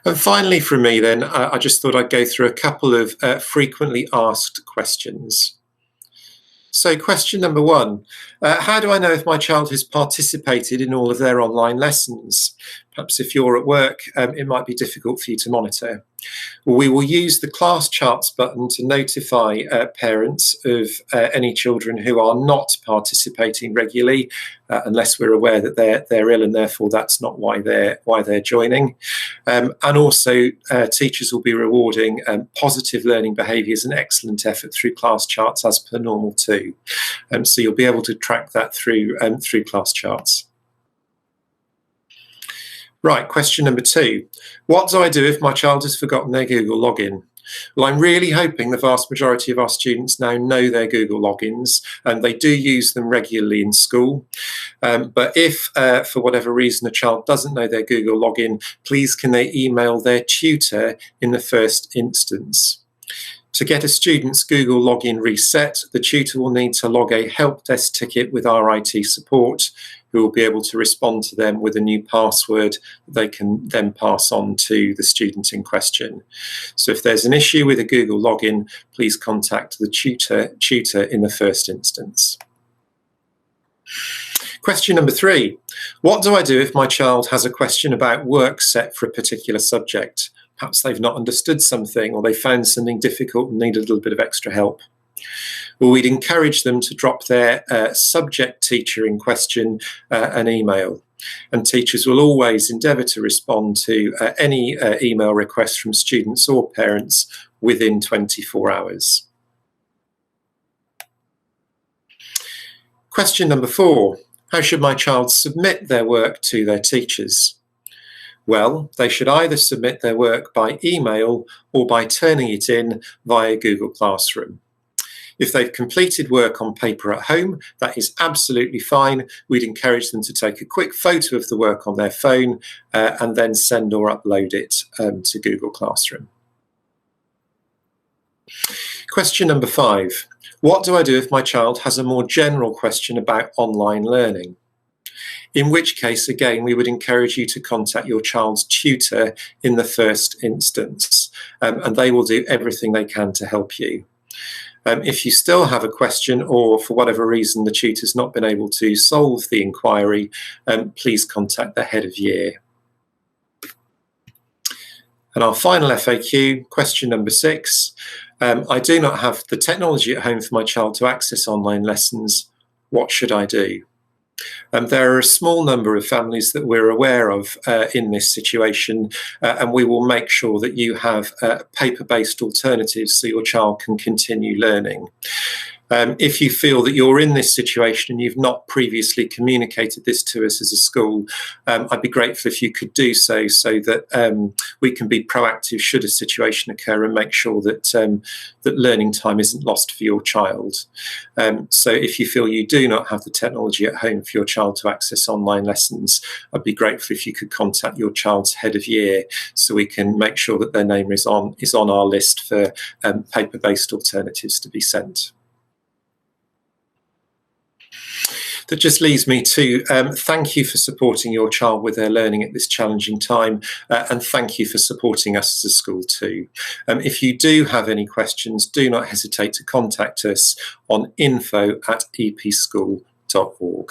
And finally from me then, I just thought I'd go through a couple of frequently asked questions. So question number one, how do I know if my child has participated in all of their online lessons? Perhaps if you're at work, it might be difficult for you to monitor. We will use the class charts button to notify parents of any children who are not participating regularly, unless we're aware that they're ill and therefore that's not why they're joining. And also teachers will be rewarding positive learning behaviours and excellent effort through class charts as per normal too. So you'll be able to track that through class charts. Right, question number two. What do I do if my child has forgotten their Google login? Well, I'm really hoping the vast majority of our students now know their Google logins, and they do use them regularly in school. But if, for whatever reason, a child doesn't know their Google login, please can they email their tutor in the first instance. To get a student's Google login reset, the tutor will need to log a help desk ticket with our IT support, who will be able to respond to them with a new password they can then pass on to the student in question. So if there's an issue with a Google login, please contact the tutor in the first instance. Question number three, what do I do if my child has a question about work set for a particular subject? Perhaps they've not understood something or they found something difficult and need a little bit of extra help. Well, we'd encourage them to drop their subject teacher in question an email. And teachers will always endeavour to respond to any email requests from students or parents within 24 hours. Question number four, how should my child submit their work to their teachers? Well, they should either submit their work by email or by turning it in via Google Classroom. If they've completed work on paper at home, that is absolutely fine. We'd encourage them to take a quick photo of the work on their phone and then send or upload it to Google Classroom. Question number five, what do I do if my child has a more general question about online learning? In which case, again, we would encourage you to contact your child's tutor in the first instance, and they will do everything they can to help you. If you still have a question or for whatever reason the tutor's not been able to solve the inquiry, please contact the head of year. And our final FAQ, question number six, I do not have the technology at home for my child to access online lessons. What should I do? There are a small number of families that we're aware of in this situation, and we will make sure that you have paper-based alternatives so your child can continue learning. If you feel that you're in this situation and you've not previously communicated this to us as a school, I'd be grateful if you could do so that we can be proactive should a situation occur and make sure that that learning time isn't lost for your child. So if you feel you do not have the technology at home for your child to access online lessons, I'd be grateful if you could contact your child's head of year so we can make sure that their name is on our list for paper-based alternatives to be sent. That just leads me to thank you for supporting your child with their learning at this challenging time, and thank you for supporting us as a school too. If you do have any questions, do not hesitate to contact us on info@epschool.org.